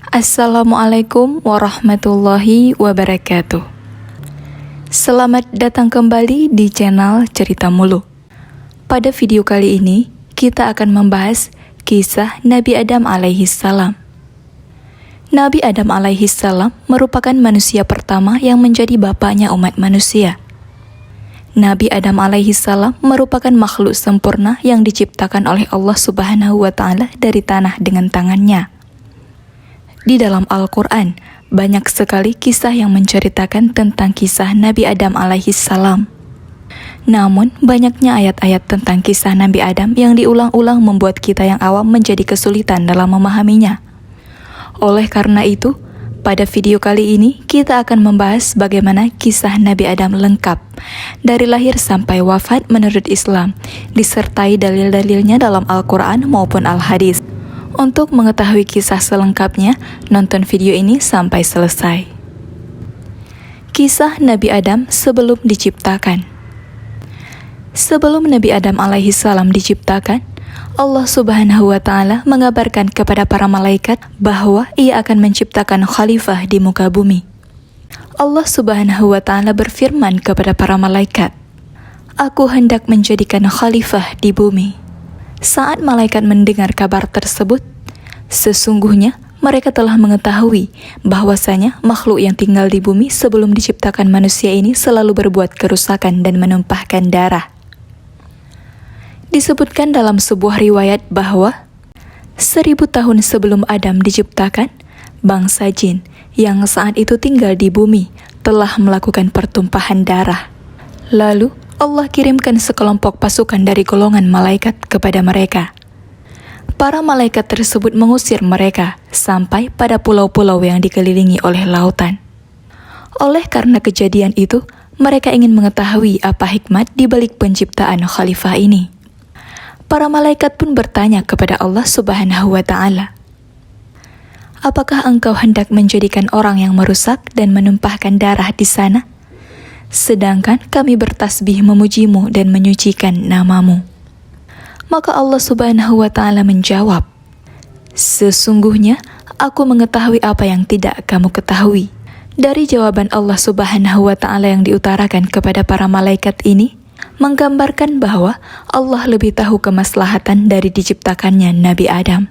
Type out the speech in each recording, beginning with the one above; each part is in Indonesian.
Assalamualaikum warahmatullahi wabarakatuh. Selamat datang kembali di channel Cerita Mulu. Pada video kali ini, kita akan membahas kisah Nabi Adam alaihissalam. Nabi Adam alaihissalam merupakan manusia pertama yang menjadi bapaknya umat manusia. Nabi Adam alaihissalam merupakan makhluk sempurna yang diciptakan oleh Allah Subhanahu wa Ta'ala dari tanah dengan tangannya. Di dalam Al-Quran, banyak sekali kisah yang menceritakan tentang kisah Nabi Adam alaihissalam. Namun, banyaknya ayat-ayat tentang kisah Nabi Adam yang diulang-ulang membuat kita yang awam menjadi kesulitan dalam memahaminya. Oleh karena itu, pada video kali ini kita akan membahas bagaimana kisah Nabi Adam lengkap, dari lahir sampai wafat menurut Islam, disertai dalil-dalilnya dalam Al-Quran maupun Al-Hadis. Untuk mengetahui kisah selengkapnya, nonton video ini sampai selesai. Kisah Nabi Adam sebelum diciptakan. Sebelum Nabi Adam alaihissalam diciptakan, Allah Subhanahu wa Ta'ala mengabarkan kepada para malaikat bahwa Ia akan menciptakan khalifah di muka bumi. Allah Subhanahu wa Ta'ala berfirman kepada para malaikat, "Aku hendak menjadikan khalifah di bumi." Saat malaikat mendengar kabar tersebut, sesungguhnya mereka telah mengetahui bahwasanya makhluk yang tinggal di bumi sebelum diciptakan manusia ini selalu berbuat kerusakan dan menumpahkan darah. Disebutkan dalam sebuah riwayat bahwa 1000 tahun sebelum Adam diciptakan, bangsa jin yang saat itu tinggal di bumi telah melakukan pertumpahan darah. Lalu Allah kirimkan sekelompok pasukan dari golongan malaikat kepada mereka. Para malaikat tersebut mengusir mereka sampai pada pulau-pulau yang dikelilingi oleh lautan. Oleh karena kejadian itu, mereka ingin mengetahui apa hikmat di balik penciptaan khalifah ini. Para malaikat pun bertanya kepada Allah Subhanahu wa Ta'ala, "Apakah engkau hendak menjadikan orang yang merusak dan menumpahkan darah di sana? Sedangkan kami bertasbih memujimu dan menyucikan namamu." Maka Allah Subhanahu wa Ta'ala menjawab, "Sesungguhnya aku mengetahui apa yang tidak kamu ketahui." Dari jawaban Allah Subhanahu wa Ta'ala yang diutarakan kepada para malaikat ini, menggambarkan bahwa Allah lebih tahu kemaslahatan dari diciptakannya Nabi Adam.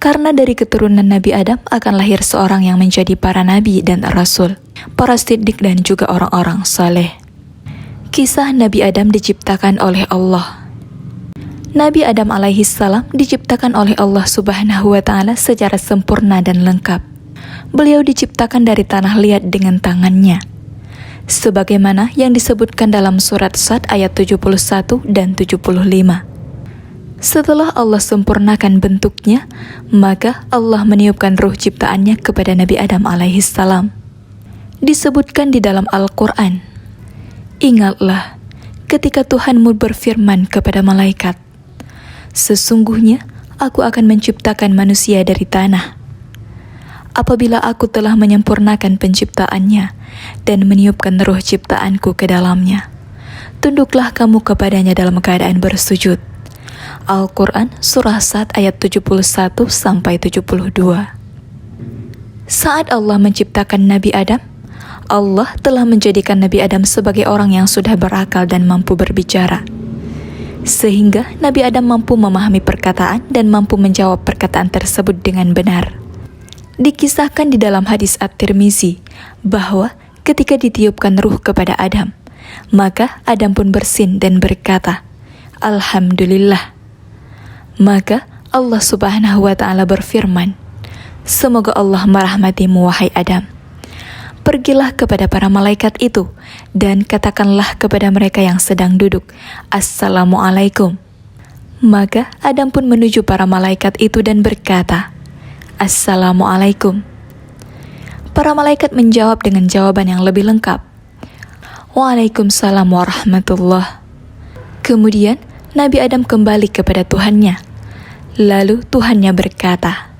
Karena dari keturunan Nabi Adam akan lahir seorang yang menjadi para nabi dan rasul, para siddiq dan juga orang-orang saleh. Kisah Nabi Adam diciptakan oleh Allah. Nabi Adam alaihissalam diciptakan oleh Allah Subhanahu wa Ta'ala secara sempurna dan lengkap. Beliau diciptakan dari tanah liat dengan tangannya, sebagaimana yang disebutkan dalam surat Sad ayat 71 dan 75. Setelah Allah sempurnakan bentuknya, maka Allah meniupkan ruh ciptaannya kepada Nabi Adam alaihissalam. Disebutkan di dalam Al-Quran, "Ingatlah ketika Tuhanmu berfirman kepada malaikat, sesungguhnya aku akan menciptakan manusia dari tanah. Apabila aku telah menyempurnakan penciptaannya dan meniupkan ruh ciptaanku ke dalamnya, tunduklah kamu kepadanya dalam keadaan bersujud." Al-Quran Surah Sad ayat 71-72. Saat Allah menciptakan Nabi Adam, Allah telah menjadikan Nabi Adam sebagai orang yang sudah berakal dan mampu berbicara, sehingga Nabi Adam mampu memahami perkataan dan mampu menjawab perkataan tersebut dengan benar. Dikisahkan di dalam hadis At-Tirmizi bahwa ketika ditiupkan ruh kepada Adam, maka Adam pun bersin dan berkata, "Alhamdulillah." Maka Allah Subhanahu wa Ta'ala berfirman, "Semoga Allah merahmatimu wahai Adam. Pergilah kepada para malaikat itu dan katakanlah kepada mereka yang sedang duduk, Assalamualaikum." Maka Adam pun menuju para malaikat itu dan berkata, "Assalamualaikum." Para malaikat menjawab dengan jawaban yang lebih lengkap, "Waalaikumsalam warahmatullah." Kemudian Nabi Adam kembali kepada Tuhannya. Lalu Tuhannya berkata,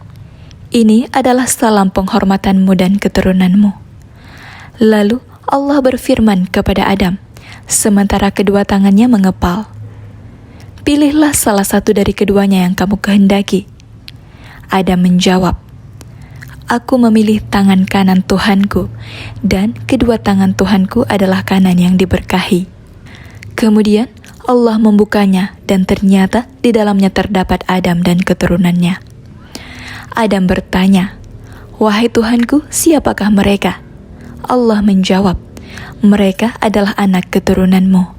"Ini adalah salam penghormatanmu dan keturunanmu." Lalu Allah berfirman kepada Adam, sementara kedua tangannya mengepal, "Pilihlah salah satu dari keduanya yang kamu kehendaki." Adam menjawab, Aku memilih tangan kanan Tuhanku, dan kedua tangan Tuhanku adalah kanan yang diberkahi. Kemudian Allah membukanya, dan ternyata di dalamnya terdapat Adam dan keturunannya. Adam bertanya, "Wahai Tuhanku, siapakah mereka?" Allah menjawab, "Mereka adalah anak keturunanmu."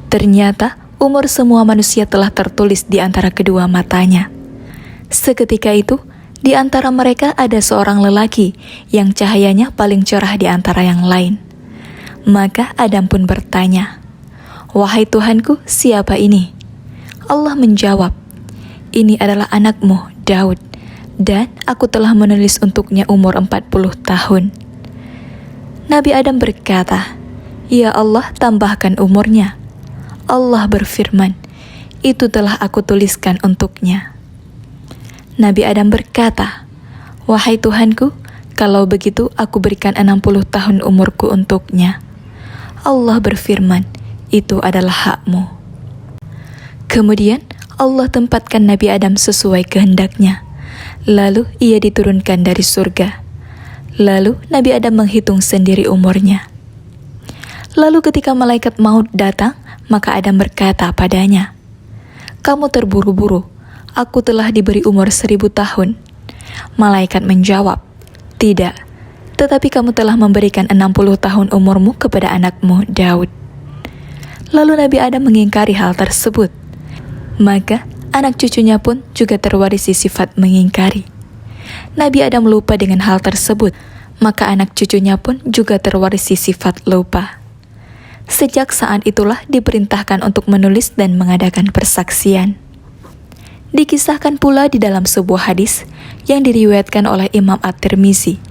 Ternyata umur semua manusia telah tertulis di antara kedua matanya. Seketika itu, di antara mereka ada seorang lelaki yang cahayanya paling cerah di antara yang lain. Maka Adam pun bertanya, "Wahai Tuhanku, siapa ini?" Allah menjawab, "Ini adalah anakmu, Daud, dan aku telah menulis untuknya umur 40 tahun. Nabi Adam berkata, "Ya Allah, tambahkan umurnya." Allah berfirman, "Itu telah aku tuliskan untuknya." Nabi Adam berkata, "Wahai Tuhanku, kalau begitu aku berikan 60 tahun umurku untuknya." Allah berfirman, "Itu adalah hakmu." Kemudian Allah tempatkan Nabi Adam sesuai kehendaknya. Lalu ia diturunkan dari surga. Lalu Nabi Adam menghitung sendiri umurnya. Lalu ketika malaikat maut datang, maka Adam berkata padanya, "Kamu terburu-buru, aku telah diberi umur 1000 tahun. Malaikat menjawab, "Tidak, tetapi kamu telah memberikan 60 tahun umurmu kepada anakmu, Daud." Lalu Nabi Adam mengingkari hal tersebut. Maka anak cucunya pun juga terwarisi sifat mengingkari. Nabi Adam lupa dengan hal tersebut, maka anak cucunya pun juga terwarisi sifat lupa. Sejak saat itulah diperintahkan untuk menulis dan mengadakan persaksian. Dikisahkan pula di dalam sebuah hadis yang diriwayatkan oleh Imam At-Tirmizi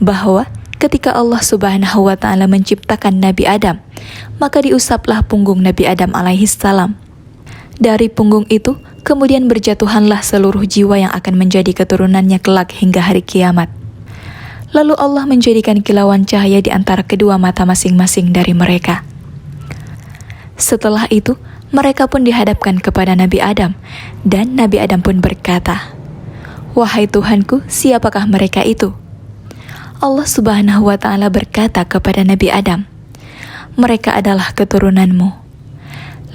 bahwa ketika Allah Subhanahu wa Ta'ala menciptakan Nabi Adam, maka diusaplah punggung Nabi Adam alaihi salam. Dari punggung itu kemudian berjatuhanlah seluruh jiwa yang akan menjadi keturunannya kelak hingga hari kiamat. Lalu Allah menjadikan kilauan cahaya di antara kedua mata masing-masing dari mereka. Setelah itu, mereka pun dihadapkan kepada Nabi Adam, dan Nabi Adam pun berkata, "Wahai Tuhanku, siapakah mereka itu?" Allah Subhanahu wa Ta'ala berkata kepada Nabi Adam, "Mereka adalah keturunanmu."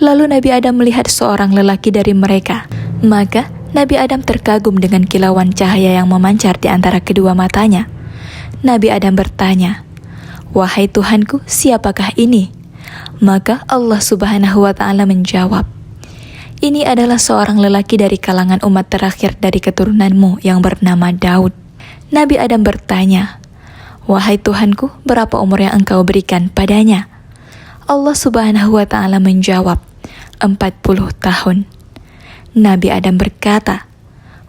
Lalu Nabi Adam melihat seorang lelaki dari mereka, maka Nabi Adam terkagum dengan kilauan cahaya yang memancar di antara kedua matanya. Nabi Adam bertanya, "Wahai Tuhanku, siapakah ini?" Maka Allah Subhanahu wa Ta'ala menjawab, "Ini adalah seorang lelaki dari kalangan umat terakhir dari keturunanmu yang bernama Daud." Nabi Adam bertanya, "Wahai Tuhanku, berapa umur yang engkau berikan padanya?" Allah Subhanahu wa Ta'ala menjawab, 40 tahun. Nabi Adam berkata,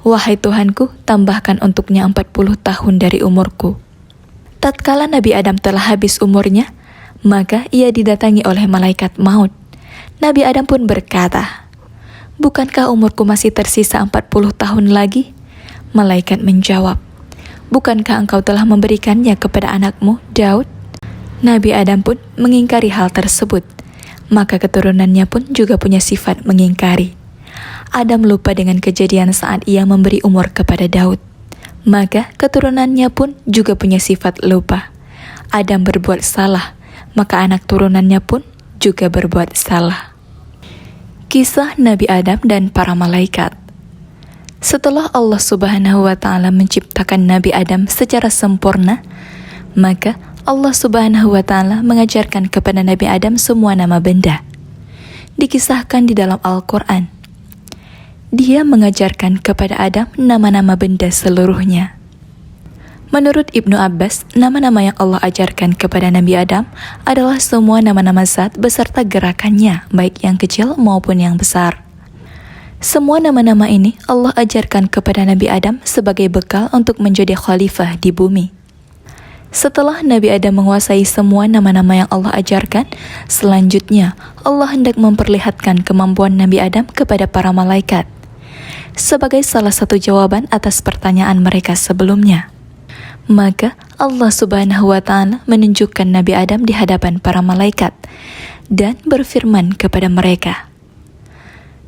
"Wahai Tuhanku, tambahkan untuknya 40 tahun dari umurku." Tatkala Nabi Adam telah habis umurnya, maka ia didatangi oleh malaikat maut. Nabi Adam pun berkata, "Bukankah umurku masih tersisa 40 tahun lagi?" Malaikat menjawab, "Bukankah engkau telah memberikannya kepada anakmu, Daud?" Nabi Adam pun mengingkari hal tersebut, maka keturunannya pun juga punya sifat mengingkari. Adam lupa dengan kejadian saat ia memberi umur kepada Daud, maka keturunannya pun juga punya sifat lupa. Adam berbuat salah, maka anak turunannya pun juga berbuat salah. Kisah Nabi Adam dan para malaikat. Setelah Allah Subhanahu wa Ta'ala menciptakan Nabi Adam secara sempurna, maka Allah Subhanahu wa Ta'ala mengajarkan kepada Nabi Adam semua nama benda. Dikisahkan di dalam Al-Quran, Dia mengajarkan kepada Adam nama-nama benda seluruhnya. Menurut Ibnu Abbas, nama-nama yang Allah ajarkan kepada Nabi Adam adalah semua nama-nama zat beserta gerakannya, baik yang kecil maupun yang besar. Semua nama-nama ini Allah ajarkan kepada Nabi Adam sebagai bekal untuk menjadi khalifah di bumi. Setelah Nabi Adam menguasai semua nama-nama yang Allah ajarkan, selanjutnya Allah hendak memperlihatkan kemampuan Nabi Adam kepada para malaikat, sebagai salah satu jawaban atas pertanyaan mereka sebelumnya. Maka Allah Subhanahu wa Ta'ala menunjukkan Nabi Adam di hadapan para malaikat dan berfirman kepada mereka,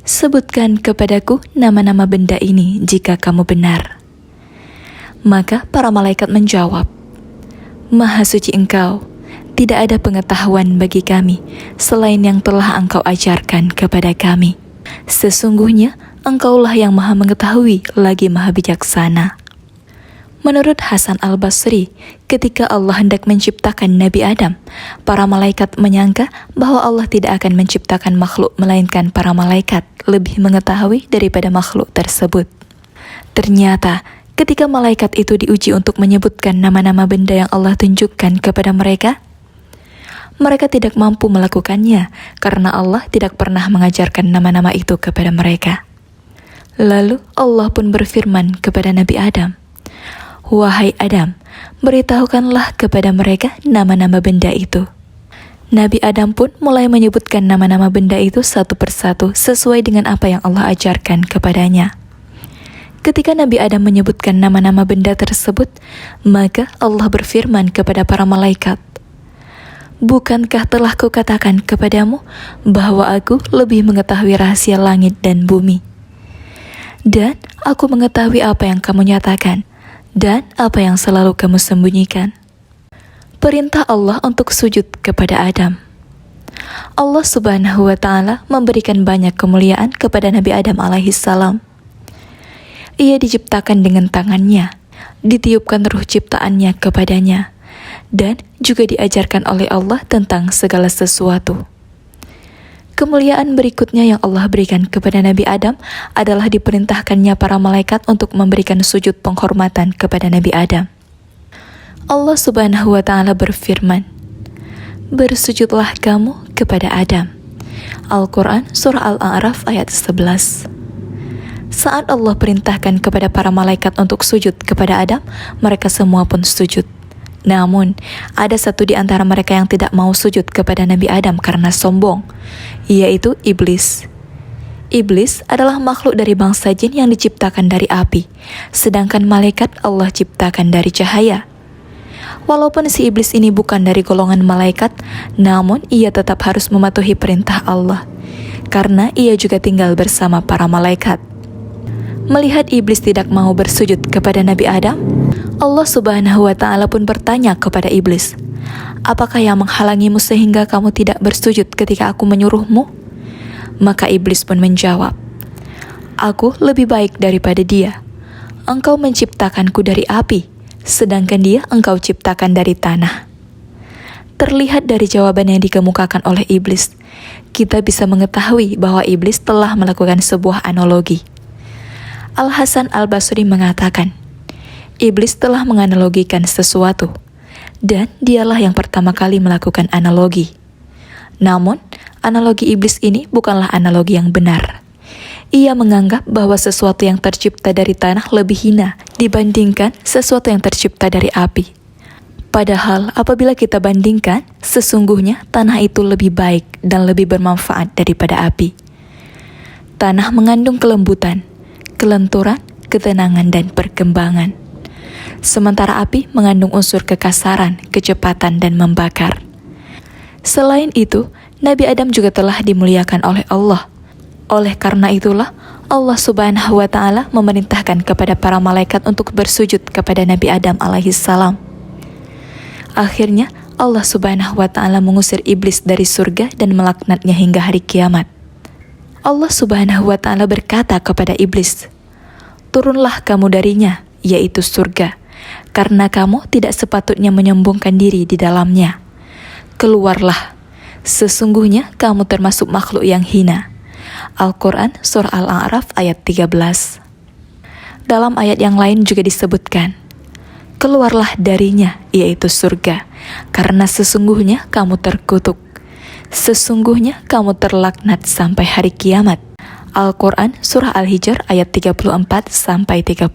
"Sebutkan kepadaku nama-nama benda ini jika kamu benar." Maka para malaikat menjawab, Maha suci Engkau, tidak ada pengetahuan bagi kami selain yang telah Engkau ajarkan kepada kami. Sesungguhnya Engkaulah yang maha mengetahui lagi maha bijaksana. Menurut Hasan al-Basri, ketika Allah hendak menciptakan Nabi Adam, para malaikat menyangka bahwa Allah tidak akan menciptakan makhluk melainkan para malaikat lebih mengetahui daripada makhluk tersebut. Ternyata, ketika malaikat itu diuji untuk menyebutkan nama-nama benda yang Allah tunjukkan kepada mereka, mereka tidak mampu melakukannya karena Allah tidak pernah mengajarkan nama-nama itu kepada mereka. Lalu Allah pun berfirman kepada Nabi Adam, Wahai Adam, beritahukanlah kepada mereka nama-nama benda itu. Nabi Adam pun mulai menyebutkan nama-nama benda itu satu persatu sesuai dengan apa yang Allah ajarkan kepadanya. Ketika Nabi Adam menyebutkan nama-nama benda tersebut, maka Allah berfirman kepada para malaikat, Bukankah telah kukatakan kepadamu bahwa aku lebih mengetahui rahasia langit dan bumi? Dan aku mengetahui apa yang kamu nyatakan dan apa yang selalu kamu sembunyikan. Perintah Allah untuk sujud kepada Adam. Allah Subhanahu wa Ta'ala memberikan banyak kemuliaan kepada Nabi Adam alaihissalam. Ia diciptakan dengan tangannya, ditiupkan ruh ciptaannya kepadanya, dan juga diajarkan oleh Allah tentang segala sesuatu. Kemuliaan berikutnya yang Allah berikan kepada Nabi Adam adalah diperintahkannya para malaikat untuk memberikan sujud penghormatan kepada Nabi Adam. Allah Subhanahu wa Ta'ala berfirman, Bersujudlah kamu kepada Adam. Al-Quran Surah Al-A'raf ayat 11. Saat Allah perintahkan kepada para malaikat untuk sujud kepada Adam, mereka semua pun sujud. Namun, ada satu di antara mereka yang tidak mau sujud kepada Nabi Adam karena sombong, yaitu Iblis. Iblis adalah makhluk dari bangsa jin yang diciptakan dari api, sedangkan malaikat Allah ciptakan dari cahaya. Walaupun si Iblis ini bukan dari golongan malaikat, namun ia tetap harus mematuhi perintah Allah, karena ia juga tinggal bersama para malaikat. Melihat Iblis tidak mau bersujud kepada Nabi Adam, Allah Subhanahu wa Ta'ala pun bertanya kepada Iblis, Apakah yang menghalangimu sehingga kamu tidak bersujud ketika aku menyuruhmu? Maka Iblis pun menjawab, Aku lebih baik daripada dia. Engkau menciptakanku dari api, sedangkan dia engkau ciptakan dari tanah. Terlihat dari jawaban yang dikemukakan oleh Iblis, kita bisa mengetahui bahwa Iblis telah melakukan sebuah analogi. Al-Hasan al-Basri mengatakan, Iblis telah menganalogikan sesuatu, dan dialah yang pertama kali melakukan analogi. Namun, analogi Iblis ini bukanlah analogi yang benar. Ia menganggap bahwa sesuatu yang tercipta dari tanah lebih hina dibandingkan sesuatu yang tercipta dari api. Padahal apabila kita bandingkan, sesungguhnya tanah itu lebih baik dan lebih bermanfaat daripada api. Tanah mengandung kelembutan, kelenturan, ketenangan, dan perkembangan. Sementara api mengandung unsur kekasaran, kecepatan, dan membakar. Selain itu, Nabi Adam juga telah dimuliakan oleh Allah. Oleh karena itulah, Allah Subhanahu wa Ta'ala memerintahkan kepada para malaikat untuk bersujud kepada Nabi Adam alaihissalam. Akhirnya, Allah Subhanahu wa Ta'ala mengusir iblis dari surga dan melaknatnya hingga hari kiamat. Allah Subhanahu wa Ta'ala berkata kepada iblis, Turunlah kamu darinya, yaitu surga, karena kamu tidak sepatutnya menyombongkan diri di dalamnya. Keluarlah, sesungguhnya kamu termasuk makhluk yang hina. Al-Quran Surah Al-A'raf ayat 13. Dalam ayat yang lain juga disebutkan, Keluarlah darinya, yaitu surga, karena sesungguhnya kamu terkutuk. Sesungguhnya kamu terlaknat sampai hari kiamat. Al-Quran Surah Al-Hijr ayat 34-35.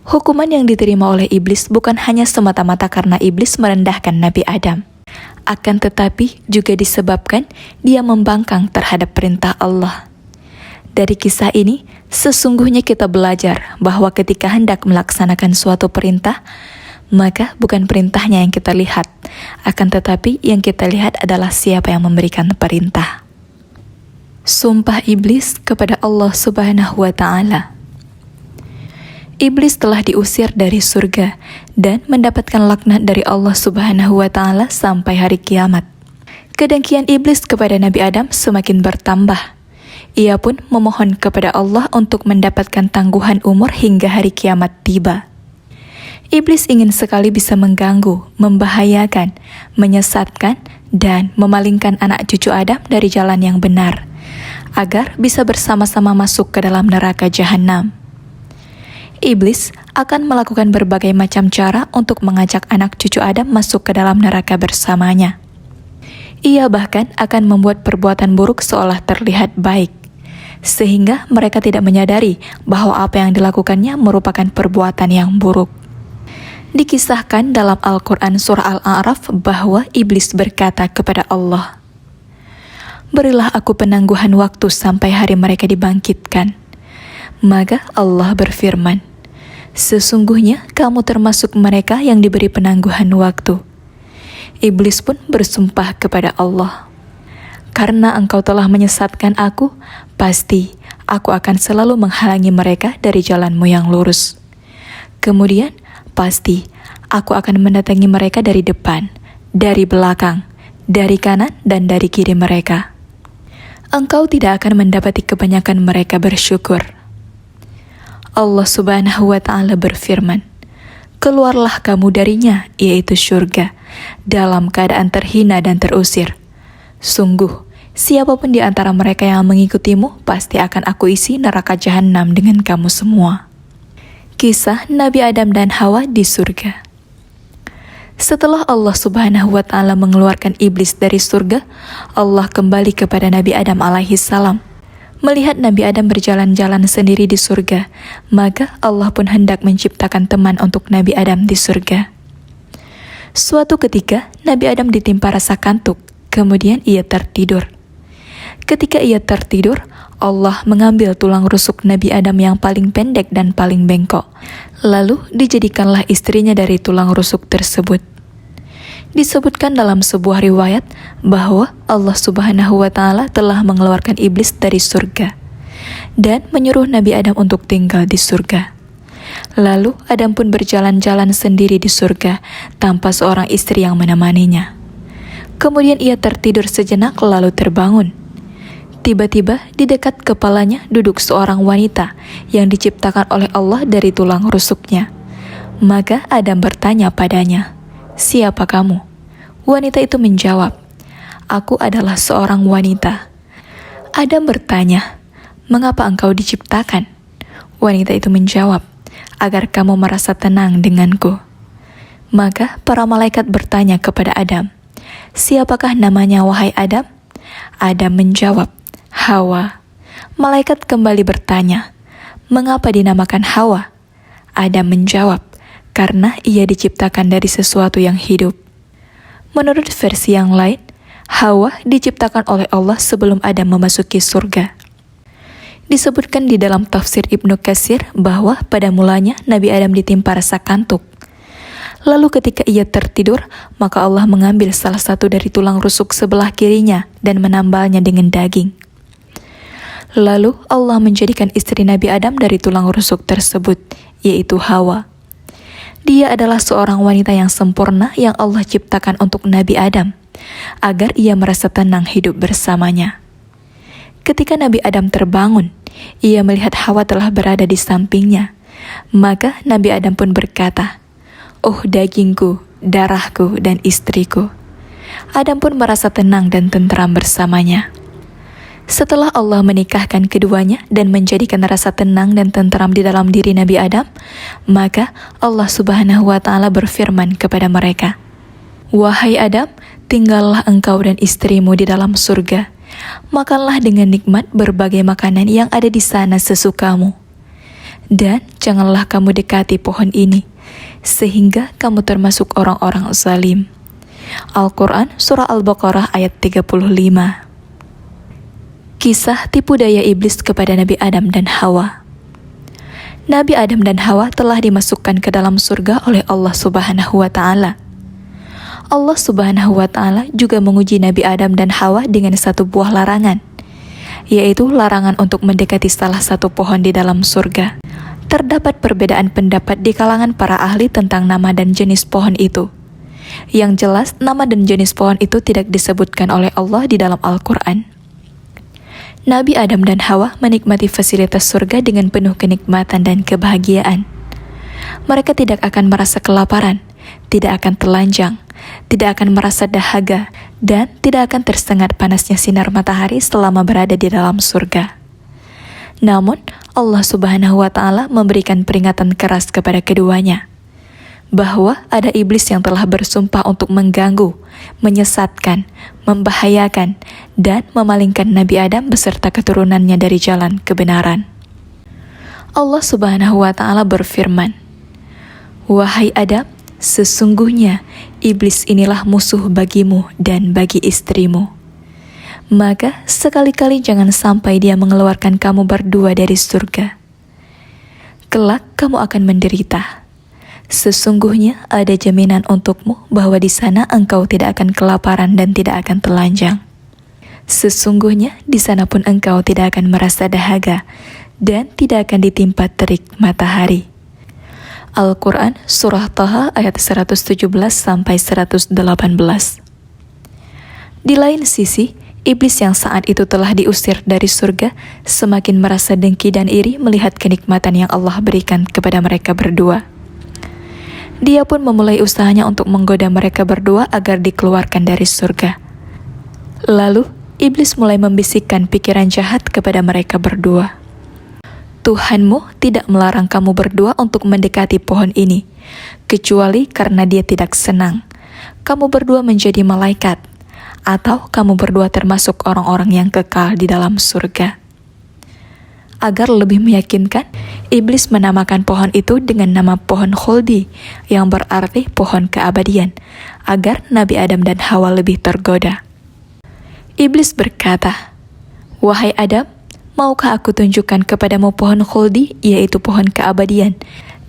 Hukuman yang diterima oleh iblis bukan hanya semata-mata karena iblis merendahkan Nabi Adam, akan tetapi juga disebabkan dia membangkang terhadap perintah Allah. Dari kisah ini, sesungguhnya kita belajar bahwa ketika hendak melaksanakan suatu perintah, maka bukan perintahnya yang kita lihat, akan tetapi yang kita lihat adalah siapa yang memberikan perintah. Sumpah iblis kepada Allah Subhanahu wa Ta'ala. Iblis telah diusir dari surga dan mendapatkan laknat dari Allah Subhanahu wa Ta'ala sampai hari kiamat. Kedengkian iblis kepada Nabi Adam semakin bertambah. Ia pun memohon kepada Allah untuk mendapatkan tangguhan umur hingga hari kiamat tiba. Iblis ingin sekali bisa mengganggu, membahayakan, menyesatkan, dan memalingkan anak cucu Adam dari jalan yang benar, agar bisa bersama-sama masuk ke dalam neraka jahanam. Iblis akan melakukan berbagai macam cara untuk mengajak anak cucu Adam masuk ke dalam neraka bersamanya. Ia bahkan akan membuat perbuatan buruk seolah terlihat baik, sehingga mereka tidak menyadari bahwa apa yang dilakukannya merupakan perbuatan yang buruk. Dikisahkan dalam Al-Quran Surah Al-A'raf bahwa iblis berkata kepada Allah, "Berilah aku penangguhan waktu sampai hari mereka dibangkitkan." Maka Allah berfirman, "Sesungguhnya kamu termasuk mereka yang diberi penangguhan waktu." Iblis pun bersumpah kepada Allah, "Karena engkau telah menyesatkan aku, pasti aku akan selalu menghalangi mereka dari jalanmu yang lurus. Kemudian, pasti aku akan mendatangi mereka dari depan, dari belakang, dari kanan, dan dari kiri mereka. Engkau tidak akan mendapati kebanyakan mereka bersyukur." Allah Subhanahu wa Ta'ala berfirman, "Keluarlah kamu darinya, yaitu syurga, dalam keadaan terhina dan terusir. Sungguh, siapapun di antara mereka yang mengikutimu, pasti akan aku isi neraka jahanam dengan kamu semua." Kisah Nabi Adam dan Hawa di surga. Setelah Allah Subhanahu wa Ta'ala mengeluarkan iblis dari surga, Allah kembali kepada Nabi Adam alaihi salam. Melihat Nabi Adam berjalan-jalan sendiri di surga, maka Allah pun hendak menciptakan teman untuk Nabi Adam di surga. Suatu ketika, Nabi Adam ditimpa rasa kantuk, kemudian ia tertidur. Ketika ia tertidur, Allah mengambil tulang rusuk Nabi Adam yang paling pendek dan paling bengkok. Lalu dijadikanlah istrinya dari tulang rusuk tersebut. Disebutkan dalam sebuah riwayat bahwa Allah Subhanahu wa Ta'ala telah mengeluarkan iblis dari surga dan menyuruh Nabi Adam untuk tinggal di surga. Lalu Adam pun berjalan-jalan sendiri di surga tanpa seorang istri yang menemaninya. Kemudian ia tertidur sejenak lalu terbangun. Tiba-tiba di dekat kepalanya duduk seorang wanita yang diciptakan oleh Allah dari tulang rusuknya. Maka Adam bertanya padanya, "Siapa kamu?" Wanita itu menjawab, "Aku adalah seorang wanita." Adam bertanya, "Mengapa engkau diciptakan?" Wanita itu menjawab, "Agar kamu merasa tenang denganku." Maka para malaikat bertanya kepada Adam, "Siapakah namanya wahai Adam?" Adam menjawab, "Hawa." Malaikat kembali bertanya, "Mengapa dinamakan Hawa?" Adam menjawab, "Karena ia diciptakan dari sesuatu yang hidup." Menurut versi yang lain, Hawa diciptakan oleh Allah sebelum Adam memasuki surga. Disebutkan di dalam tafsir Ibnu Katsir bahwa pada mulanya Nabi Adam ditimpa rasa kantuk. Lalu ketika ia tertidur, maka Allah mengambil salah satu dari tulang rusuk sebelah kirinya dan menambalnya dengan daging. Lalu Allah menjadikan istri Nabi Adam dari tulang rusuk tersebut, yaitu Hawa. Dia adalah seorang wanita yang sempurna yang Allah ciptakan untuk Nabi Adam, agar ia merasa tenang hidup bersamanya. Ketika Nabi Adam terbangun, ia melihat Hawa telah berada di sampingnya. Maka Nabi Adam pun berkata, "Oh dagingku, darahku, dan istriku." Adam pun merasa tenang dan tentram bersamanya. Setelah Allah menikahkan keduanya dan menjadikan rasa tenang dan tentram di dalam diri Nabi Adam, maka Allah Subhanahu wa Ta'ala berfirman kepada mereka, "Wahai Adam, tinggallah engkau dan istrimu di dalam surga. Makanlah dengan nikmat berbagai makanan yang ada di sana sesukamu. Dan janganlah kamu dekati pohon ini, sehingga kamu termasuk orang-orang zalim." Al-Quran Surah Al-Baqarah ayat 35. Kisah tipu daya iblis kepada Nabi Adam dan Hawa. Nabi Adam dan Hawa telah dimasukkan ke dalam surga oleh Allah Subhanahu wa Ta'ala. Allah Subhanahu wa Ta'ala juga menguji Nabi Adam dan Hawa dengan satu buah larangan, yaitu larangan untuk mendekati salah satu pohon di dalam surga. Terdapat perbedaan pendapat di kalangan para ahli tentang nama dan jenis pohon itu. Yang jelas, nama dan jenis pohon itu tidak disebutkan oleh Allah di dalam Al-Quran. Nabi Adam dan Hawa menikmati fasilitas surga dengan penuh kenikmatan dan kebahagiaan. Mereka tidak akan merasa kelaparan, tidak akan telanjang, tidak akan merasa dahaga, dan tidak akan tersengat panasnya sinar matahari selama berada di dalam surga. Namun, Allah Subhanahu wa Ta'ala memberikan peringatan keras kepada keduanya, bahwa ada iblis yang telah bersumpah untuk mengganggu, menyesatkan, membahayakan, dan memalingkan Nabi Adam beserta keturunannya dari jalan kebenaran. Allah Subhanahu wa Ta'ala berfirman, "Wahai Adam, sesungguhnya iblis inilah musuh bagimu dan bagi istrimu. Maka sekali-kali jangan sampai dia mengeluarkan kamu berdua dari surga. Kelak kamu akan menderita. Sesungguhnya ada jaminan untukmu bahwa di sana engkau tidak akan kelaparan dan tidak akan telanjang. Sesungguhnya di sana pun engkau tidak akan merasa dahaga dan tidak akan ditimpa terik matahari." Al-Quran Surah Taha ayat 117-118. Di lain sisi, iblis yang saat itu telah diusir dari surga semakin merasa dengki dan iri melihat kenikmatan yang Allah berikan kepada mereka berdua. Dia pun memulai usahanya untuk menggoda mereka berdua agar dikeluarkan dari surga. Lalu, iblis mulai membisikkan pikiran jahat kepada mereka berdua. "Tuhanmu tidak melarang kamu berdua untuk mendekati pohon ini, kecuali karena dia tidak senang kamu berdua menjadi malaikat, atau kamu berdua termasuk orang-orang yang kekal di dalam surga." Agar lebih meyakinkan, iblis menamakan pohon itu dengan nama pohon khuldi, yang berarti pohon keabadian, agar Nabi Adam dan Hawa lebih tergoda. Iblis berkata, "Wahai Adam, maukah aku tunjukkan kepadamu pohon khuldi, yaitu pohon keabadian,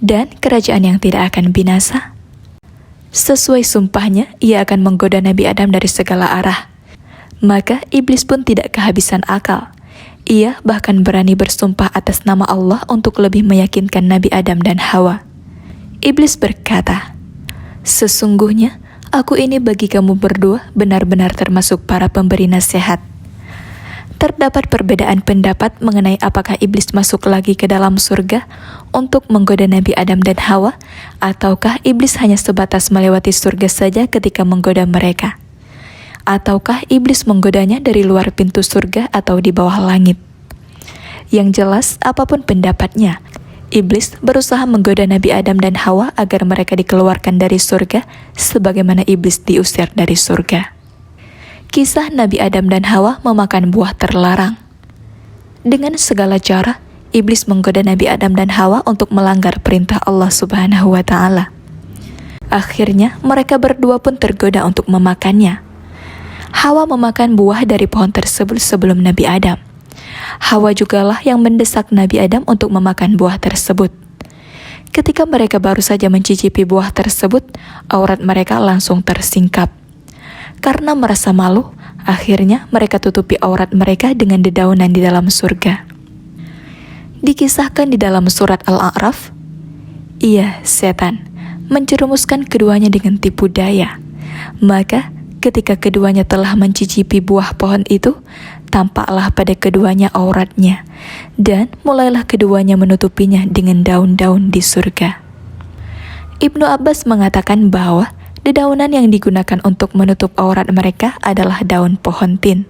dan kerajaan yang tidak akan binasa?" Sesuai sumpahnya, ia akan menggoda Nabi Adam dari segala arah. Maka iblis pun tidak kehabisan akal. Ia bahkan berani bersumpah atas nama Allah untuk lebih meyakinkan Nabi Adam dan Hawa. Iblis berkata, "Sesungguhnya aku ini bagi kamu berdua benar-benar termasuk para pemberi nasihat." Terdapat perbedaan pendapat mengenai apakah iblis masuk lagi ke dalam surga untuk menggoda Nabi Adam dan Hawa, ataukah iblis hanya sebatas melewati surga saja ketika menggoda mereka, ataukah iblis menggodanya dari luar pintu surga atau di bawah langit. Yang jelas, apapun pendapatnya, iblis berusaha menggoda Nabi Adam dan Hawa agar mereka dikeluarkan dari surga sebagaimana iblis diusir dari surga. Kisah Nabi Adam dan Hawa memakan buah terlarang. Dengan segala cara, iblis menggoda Nabi Adam dan Hawa untuk melanggar perintah Allah Subhanahu wa Ta'ala. Akhirnya, mereka berdua pun tergoda untuk memakannya. Hawa memakan buah dari pohon tersebut sebelum Nabi Adam. Hawa jugalah yang mendesak Nabi Adam untuk memakan buah tersebut. Ketika mereka baru saja mencicipi buah tersebut, aurat mereka langsung tersingkap. Karena merasa malu, akhirnya mereka tutupi aurat mereka dengan dedaunan di dalam surga. Dikisahkan di dalam surat Al-A'raf, ia, setan, menjerumuskan keduanya dengan tipu daya. Maka ketika keduanya telah mencicipi buah pohon itu, tampaklah pada keduanya auratnya, dan mulailah keduanya menutupinya dengan daun-daun di surga. Ibnu Abbas mengatakan bahwa dedaunan yang digunakan untuk menutup aurat mereka adalah daun pohon tin.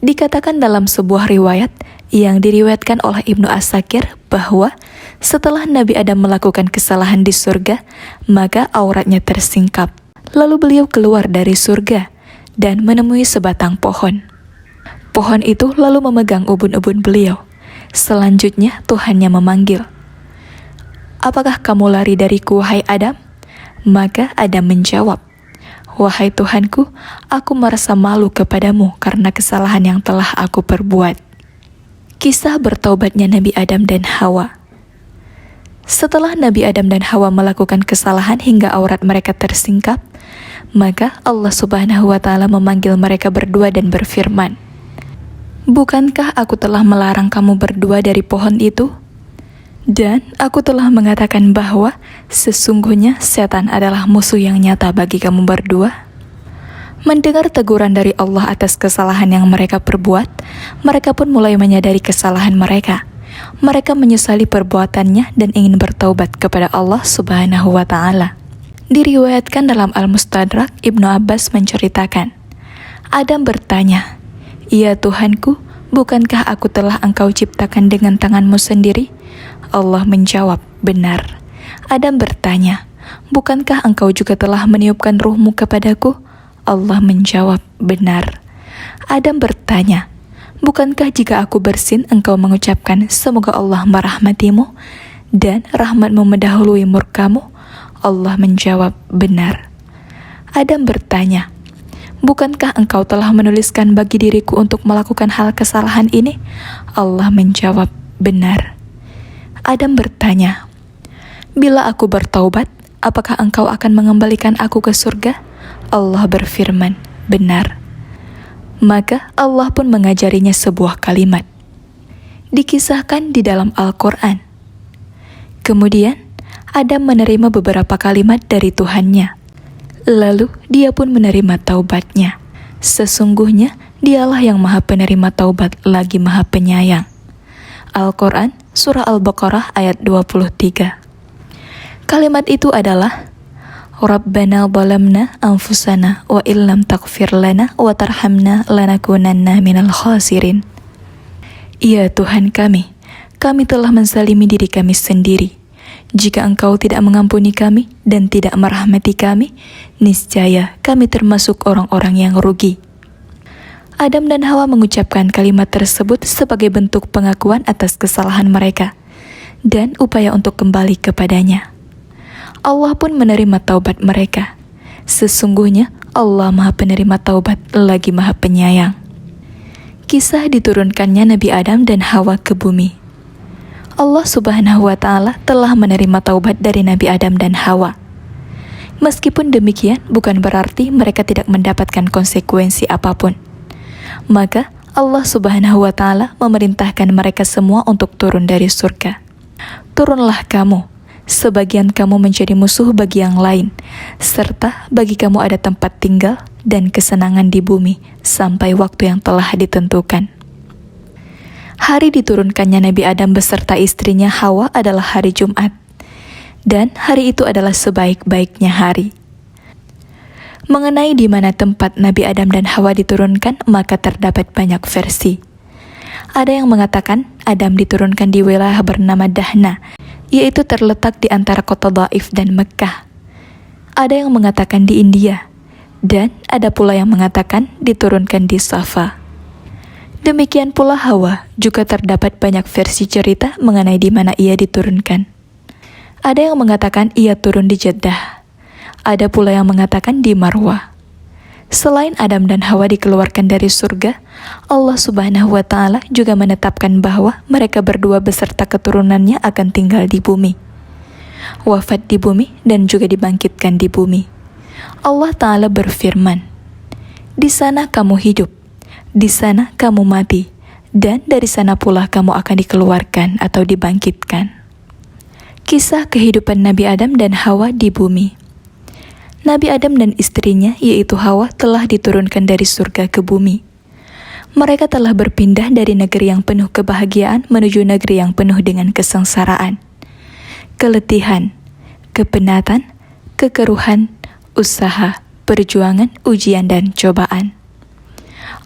Dikatakan dalam sebuah riwayat yang diriwayatkan oleh Ibnu As-Sakir bahwa setelah Nabi Adam melakukan kesalahan di surga, maka auratnya tersingkap. Lalu beliau keluar dari surga dan menemui sebatang pohon. Pohon itu lalu memegang ubun-ubun beliau. Selanjutnya Tuhannya memanggil, "Apakah kamu lari dariku, wahai Adam?" Maka Adam menjawab, "Wahai Tuhanku, aku merasa malu kepadamu karena kesalahan yang telah aku perbuat." Kisah bertaubatnya Nabi Adam dan Hawa. Setelah Nabi Adam dan Hawa melakukan kesalahan hingga aurat mereka tersingkap, maka Allah Subhanahu wa Ta'ala memanggil mereka berdua dan berfirman, "Bukankah aku telah melarang kamu berdua dari pohon itu?" Dan aku telah mengatakan bahwa sesungguhnya setan adalah musuh yang nyata bagi kamu berdua. Mendengar teguran dari Allah atas kesalahan yang mereka perbuat, mereka pun mulai menyadari kesalahan mereka. Mereka menyesali perbuatannya dan ingin bertaubat kepada Allah Subhanahu wa Ta'ala. Diriwayatkan dalam Al-Mustadrak, Ibnu Abbas menceritakan, Adam bertanya, "Ya Tuhanku, bukankah aku telah Engkau ciptakan dengan tanganmu sendiri?" Allah menjawab, "Benar." Adam bertanya, "Bukankah Engkau juga telah meniupkan ruhmu kepadaku?" Allah menjawab, "Benar." Adam bertanya, "Bukankah jika aku bersin Engkau mengucapkan semoga Allah merahmatimu dan rahmatmu mendahului murkamu?" Allah menjawab, "Benar." Adam bertanya, "Bukankah Engkau telah menuliskan bagi diriku untuk melakukan hal kesalahan ini?" Allah menjawab, "Benar." Adam bertanya, "Bila aku bertaubat, apakah Engkau akan mengembalikan aku ke surga?" Allah berfirman, "Benar." Maka Allah pun mengajarinya sebuah kalimat. Dikisahkan di dalam Al-Quran. Kemudian, Adam menerima beberapa kalimat dari Tuhannya. Lalu, dia pun menerima taubatnya. Sesungguhnya, dialah yang maha penerima taubat lagi maha penyayang. Al-Quran, Surah Al-Baqarah ayat 23. Kalimat itu adalah, Rabbana zalamna anfusana wa illam taghfir lana wa tarhamna lanakunanna minal khasirin. Ya Tuhan kami telah menzalimi diri kami sendiri. Jika Engkau tidak mengampuni kami dan tidak merahmati kami, niscaya kami termasuk orang-orang yang rugi. Adam dan Hawa mengucapkan kalimat tersebut sebagai bentuk pengakuan atas kesalahan mereka dan upaya untuk kembali kepadanya. Allah pun menerima taubat mereka. Sesungguhnya Allah maha penerima taubat lagi maha penyayang. Kisah diturunkannya Nabi Adam dan Hawa ke bumi. Allah Subhanahu wa Ta'ala telah menerima taubat dari Nabi Adam dan Hawa. Meskipun demikian, bukan berarti mereka tidak mendapatkan konsekuensi apapun. Maka Allah Subhanahu wa Ta'ala memerintahkan mereka semua untuk turun dari surga. Turunlah kamu, sebagian kamu menjadi musuh bagi yang lain, serta bagi kamu ada tempat tinggal dan kesenangan di bumi sampai waktu yang telah ditentukan. Hari diturunkannya Nabi Adam beserta istrinya Hawa adalah hari Jumat, dan hari itu adalah sebaik-baiknya hari. Mengenai di mana tempat Nabi Adam dan Hawa diturunkan, maka terdapat banyak versi. Ada yang mengatakan Adam diturunkan di wilayah bernama Dahna, yaitu terletak di antara kota Taif dan Mekkah. Ada yang mengatakan di India, dan ada pula yang mengatakan diturunkan di Safa. Demikian pula Hawa, juga terdapat banyak versi cerita mengenai di mana ia diturunkan. Ada yang mengatakan ia turun di Jeddah. Ada pula yang mengatakan di Marwah. Selain Adam dan Hawa dikeluarkan dari surga, Allah Subhanahu wa Ta'ala juga menetapkan bahwa mereka berdua beserta keturunannya akan tinggal di bumi, wafat di bumi, dan juga dibangkitkan di bumi. Allah Ta'ala berfirman, "Di sana kamu hidup, di sana kamu mati, dan dari sana pula kamu akan dikeluarkan atau dibangkitkan." Kisah kehidupan Nabi Adam dan Hawa di bumi. Nabi Adam dan istrinya, yaitu Hawa, telah diturunkan dari surga ke bumi. Mereka telah berpindah dari negeri yang penuh kebahagiaan menuju negeri yang penuh dengan kesengsaraan, keletihan, kepenatan, kekeruhan, usaha, perjuangan, ujian, dan cobaan.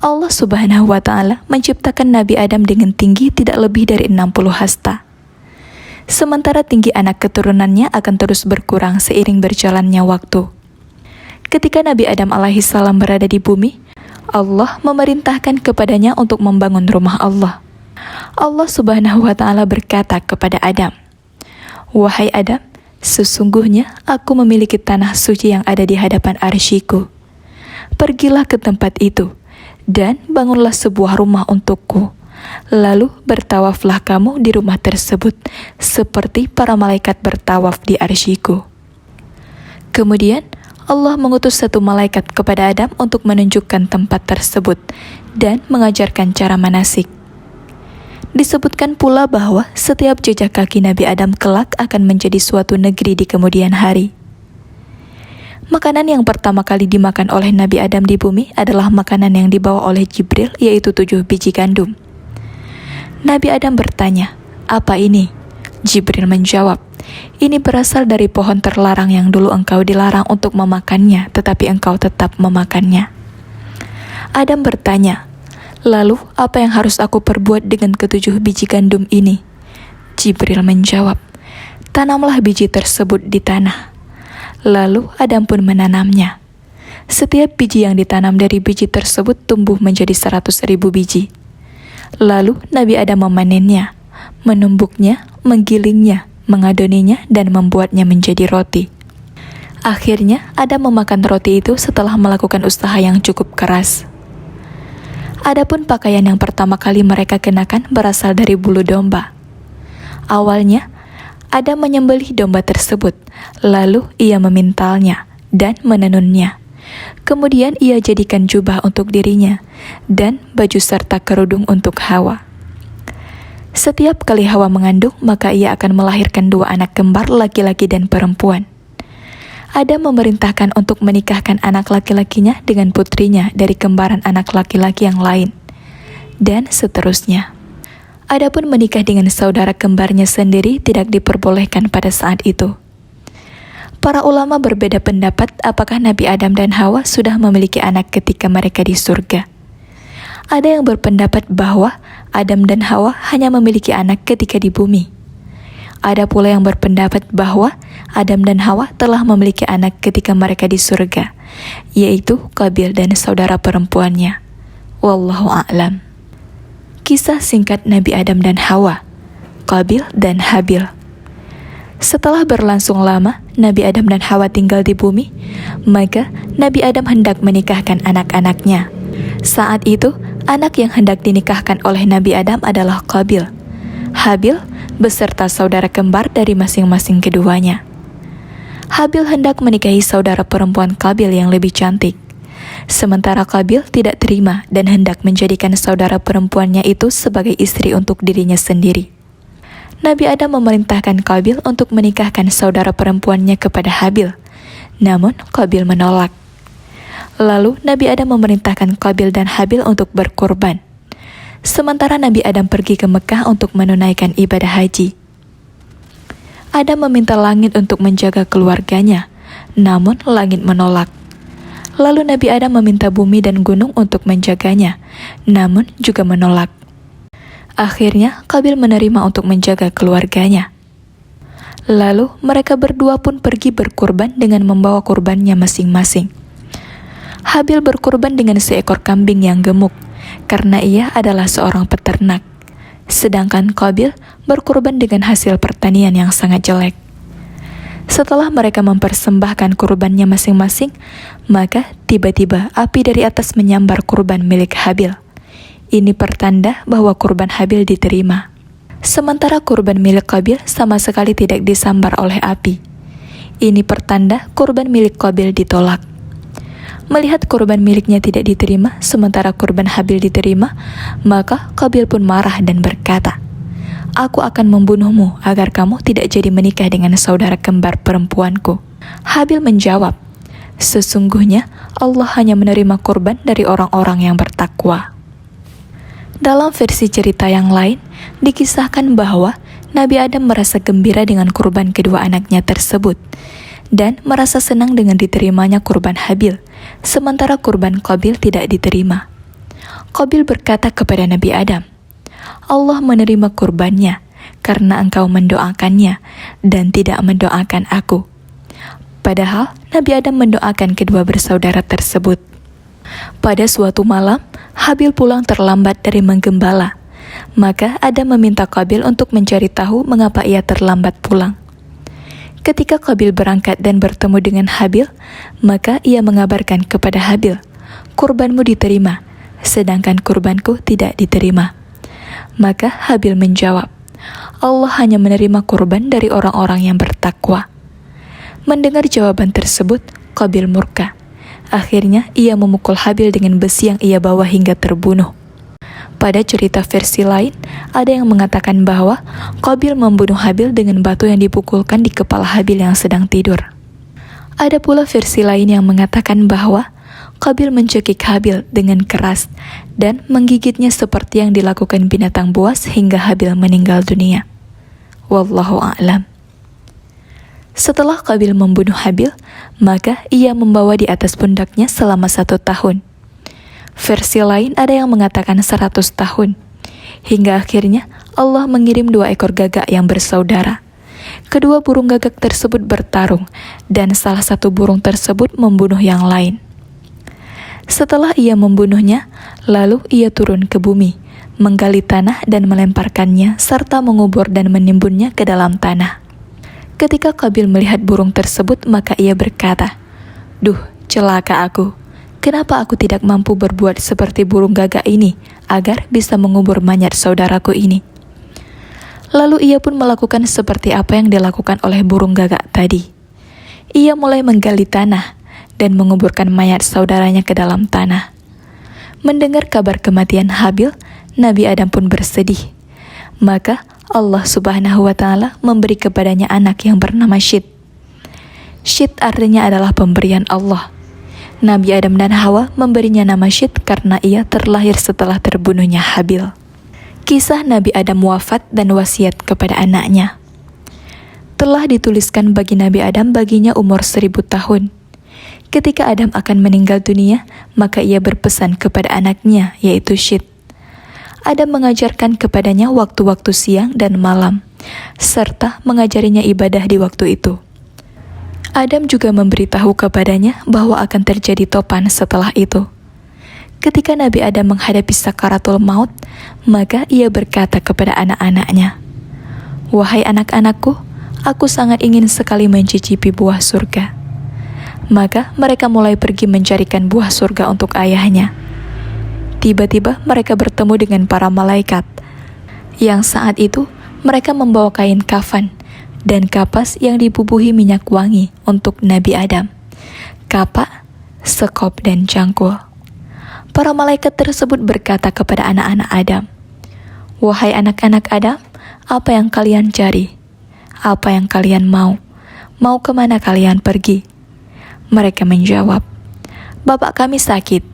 Allah Subhanahu wa Ta'ala menciptakan Nabi Adam dengan tinggi tidak lebih dari 60 hasta. Sementara tinggi anak keturunannya akan terus berkurang seiring berjalannya waktu. Ketika Nabi Adam alaihissalam berada di bumi, Allah memerintahkan kepadanya untuk membangun rumah Allah. Allah Subhanahu wa Ta'ala berkata kepada Adam, "Wahai Adam, sesungguhnya aku memiliki tanah suci yang ada di hadapan arsy-Ku. Pergilah ke tempat itu dan bangunlah sebuah rumah untukku. Lalu bertawaflah kamu di rumah tersebut seperti para malaikat bertawaf di arsy-Ku." Kemudian Allah mengutus satu malaikat kepada Adam untuk menunjukkan tempat tersebut dan mengajarkan cara manasik. Disebutkan pula bahwa setiap jejak kaki Nabi Adam kelak akan menjadi suatu negeri di kemudian hari. Makanan yang pertama kali dimakan oleh Nabi Adam di bumi adalah makanan yang dibawa oleh Jibril, yaitu 7 biji gandum. Nabi Adam bertanya, "Apa ini?" Jibril menjawab, "Ini berasal dari pohon terlarang yang dulu engkau dilarang untuk memakannya, tetapi engkau tetap memakannya." Adam bertanya, "Lalu apa yang harus aku perbuat dengan ke-7 biji gandum ini?" Jibril menjawab, "Tanamlah biji tersebut di tanah." Lalu Adam pun menanamnya. Setiap biji yang ditanam dari biji tersebut tumbuh menjadi 100.000 biji. Lalu Nabi Adam memanennya, menumbuknya, menggilingnya, mengadoninya, dan membuatnya menjadi roti. Akhirnya Adam memakan roti itu setelah melakukan usaha yang cukup keras. Adapun pakaian yang pertama kali mereka kenakan berasal dari bulu domba. Awalnya, Adam menyembelih domba tersebut, lalu ia memintalnya dan menenunnya. Kemudian ia jadikan jubah untuk dirinya dan baju serta kerudung untuk Hawa. Setiap kali Hawa mengandung, maka ia akan melahirkan 2 anak kembar laki-laki dan perempuan. Adam memerintahkan untuk menikahkan anak laki-lakinya dengan putrinya dari kembaran anak laki-laki yang lain, dan seterusnya. Adapun menikah dengan saudara kembarnya sendiri tidak diperbolehkan pada saat itu. Para ulama berbeda pendapat apakah Nabi Adam dan Hawa sudah memiliki anak ketika mereka di surga. Ada yang berpendapat bahwa Adam dan Hawa hanya memiliki anak ketika di bumi. Ada pula yang berpendapat bahwa Adam dan Hawa telah memiliki anak ketika mereka di surga, yaitu Qabil dan saudara perempuannya. Wallahu a'lam. Kisah singkat Nabi Adam dan Hawa, Qabil dan Habil. Setelah berlangsung lama, Nabi Adam dan Hawa tinggal di bumi, maka Nabi Adam hendak menikahkan anak-anaknya. Saat itu, anak yang hendak dinikahkan oleh Nabi Adam adalah Qabil. Habil beserta saudara kembar dari masing-masing keduanya. Habil hendak menikahi saudara perempuan Qabil yang lebih cantik. Sementara Qabil tidak terima dan hendak menjadikan saudara perempuannya itu sebagai istri untuk dirinya sendiri. Nabi Adam memerintahkan Qabil untuk menikahkan saudara perempuannya kepada Habil, namun Qabil menolak. Lalu Nabi Adam memerintahkan Qabil dan Habil untuk berkorban. Sementara Nabi Adam pergi ke Mekah untuk menunaikan ibadah haji. Adam meminta langit untuk menjaga keluarganya, namun langit menolak. Lalu Nabi Adam meminta bumi dan gunung untuk menjaganya, namun juga menolak. Akhirnya Qabil menerima untuk menjaga keluarganya. Lalu mereka berdua pun pergi berkurban dengan membawa kurbannya masing-masing. Habil berkurban dengan seekor kambing yang gemuk, karena ia adalah seorang peternak. Sedangkan Qabil berkurban dengan hasil pertanian yang sangat jelek. Setelah mereka mempersembahkan kurbannya masing-masing, maka tiba-tiba api dari atas menyambar kurban milik Habil. Ini pertanda bahwa kurban Habil diterima. Sementara kurban milik Qabil sama sekali tidak disambar oleh api. Ini pertanda kurban milik Qabil ditolak. Melihat kurban miliknya tidak diterima, sementara kurban Habil diterima, maka Qabil pun marah dan berkata, "Aku akan membunuhmu agar kamu tidak jadi menikah dengan saudara kembar perempuanku." Habil menjawab, "Sesungguhnya Allah hanya menerima kurban dari orang-orang yang bertakwa." Dalam versi cerita yang lain, dikisahkan bahwa Nabi Adam merasa gembira dengan kurban kedua anaknya tersebut, dan merasa senang dengan diterimanya kurban Habil, sementara kurban Qabil tidak diterima. Qabil berkata kepada Nabi Adam, "Allah menerima kurbannya karena engkau mendoakannya dan tidak mendoakan aku." Padahal Nabi Adam mendoakan kedua bersaudara tersebut. Pada suatu malam, Habil pulang terlambat dari menggembala. Maka Adam meminta Qabil untuk mencari tahu mengapa ia terlambat pulang. Ketika Qabil berangkat dan bertemu dengan Habil, maka ia mengabarkan kepada Habil, "Kurbanmu diterima, sedangkan kurbanku tidak diterima." Maka Habil menjawab, "Allah hanya menerima kurban dari orang-orang yang bertakwa." Mendengar jawaban tersebut, Qabil murka. Akhirnya ia memukul Habil dengan besi yang ia bawa hingga terbunuh. Pada cerita versi lain, ada yang mengatakan bahwa Qabil membunuh Habil dengan batu yang dipukulkan di kepala Habil yang sedang tidur. Ada pula versi lain yang mengatakan bahwa Qabil mencekik Habil dengan keras dan menggigitnya seperti yang dilakukan binatang buas hingga Habil meninggal dunia. Wallahu a'lam. Setelah Qabil membunuh Habil, maka ia membawa di atas pundaknya selama 1 tahun. Versi lain ada yang mengatakan 100 tahun. Hingga akhirnya Allah mengirim 2 ekor gagak yang bersaudara. Kedua burung gagak tersebut bertarung, dan salah satu burung tersebut membunuh yang lain. Setelah ia membunuhnya, lalu ia turun ke bumi, menggali tanah dan melemparkannya, serta mengubur dan menimbunnya ke dalam tanah. Ketika Qabil melihat burung tersebut, maka ia berkata, "Duh, celaka aku. Kenapa aku tidak mampu berbuat seperti burung gagak ini, agar bisa mengubur mayat saudaraku ini?" Lalu ia pun melakukan seperti apa yang dilakukan oleh burung gagak tadi. Ia mulai menggali tanah dan menguburkan mayat saudaranya ke dalam tanah. Mendengar kabar kematian Habil, Nabi Adam pun bersedih. Maka Allah Subhanahu wa Ta'ala memberi kepadanya anak yang bernama Syit. Syit artinya adalah pemberian Allah. Nabi Adam dan Hawa memberinya nama Syit karena ia terlahir setelah terbunuhnya Habil. Kisah Nabi Adam wafat dan wasiat kepada anaknya. Telah dituliskan bagi Nabi Adam baginya umur 1000 tahun. Ketika Adam akan meninggal dunia, maka ia berpesan kepada anaknya, yaitu Syit. Adam mengajarkan kepadanya waktu-waktu siang dan malam, serta mengajarinya ibadah di waktu itu. Adam juga memberitahu kepadanya bahwa akan terjadi topan setelah itu. Ketika Nabi Adam menghadapi sakaratul maut, maka ia berkata kepada anak-anaknya, "Wahai anak-anakku, aku sangat ingin sekali mencicipi buah surga." Maka mereka mulai pergi mencarikan buah surga untuk ayahnya. Tiba-tiba mereka bertemu dengan para malaikat, yang saat itu mereka membawa kain kafan dan kapas yang dibubuhi minyak wangi untuk Nabi Adam, kapak, sekop, dan cangkul. Para malaikat tersebut berkata kepada anak-anak Adam, "Wahai anak-anak Adam, apa yang kalian cari? Apa yang kalian mau? Mau kemana kalian pergi?" Mereka menjawab, "Bapak kami sakit,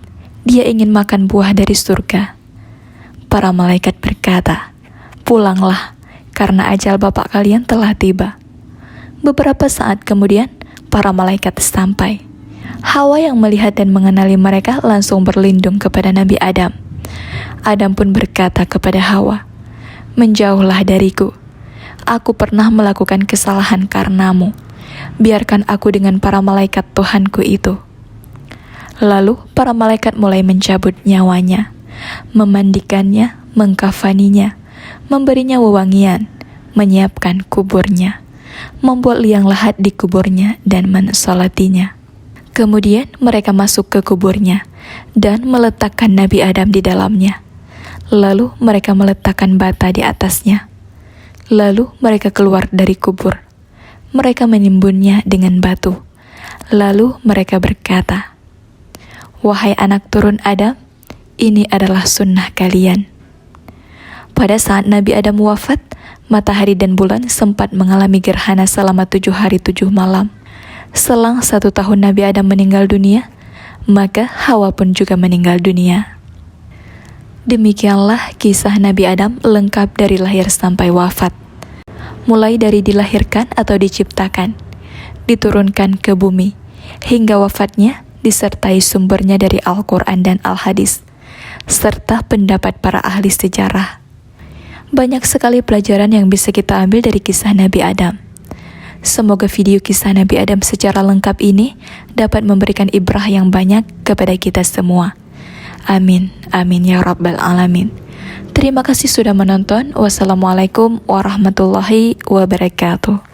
dia ingin makan buah dari surga." Para malaikat berkata, "Pulanglah, karena ajal bapak kalian telah tiba." Beberapa saat kemudian, para malaikat sampai. Hawa yang melihat dan mengenali mereka langsung berlindung kepada Nabi Adam. Adam pun berkata kepada Hawa, "Menjauhlah dariku. Aku pernah melakukan kesalahan karenamu. Biarkan aku dengan para malaikat Tuhanku itu." Lalu para malaikat mulai mencabut nyawanya, memandikannya, mengkafaninya, memberinya wewangian, menyiapkan kuburnya, membuat liang lahat di kuburnya dan mensolatinya. Kemudian mereka masuk ke kuburnya dan meletakkan Nabi Adam di dalamnya. Lalu mereka meletakkan bata di atasnya. Lalu mereka keluar dari kubur. Mereka menimbunnya dengan batu. Lalu mereka berkata, "Wahai anak turun Adam, ini adalah sunnah kalian." Pada saat Nabi Adam wafat, matahari dan bulan sempat mengalami gerhana selama 7 hari 7 malam. Selang 1 tahun Nabi Adam meninggal dunia, maka Hawa pun juga meninggal dunia. Demikianlah kisah Nabi Adam lengkap dari lahir sampai wafat. Mulai dari dilahirkan atau diciptakan, diturunkan ke bumi, hingga wafatnya disertai sumbernya dari Al-Quran dan Al-Hadis, serta pendapat para ahli sejarah. Banyak sekali pelajaran yang bisa kita ambil dari kisah Nabi Adam. Semoga video kisah Nabi Adam secara lengkap ini dapat memberikan ibrah yang banyak kepada kita semua. Amin, amin ya rabbal alamin. Terima kasih sudah menonton. Wassalamualaikum warahmatullahi wabarakatuh.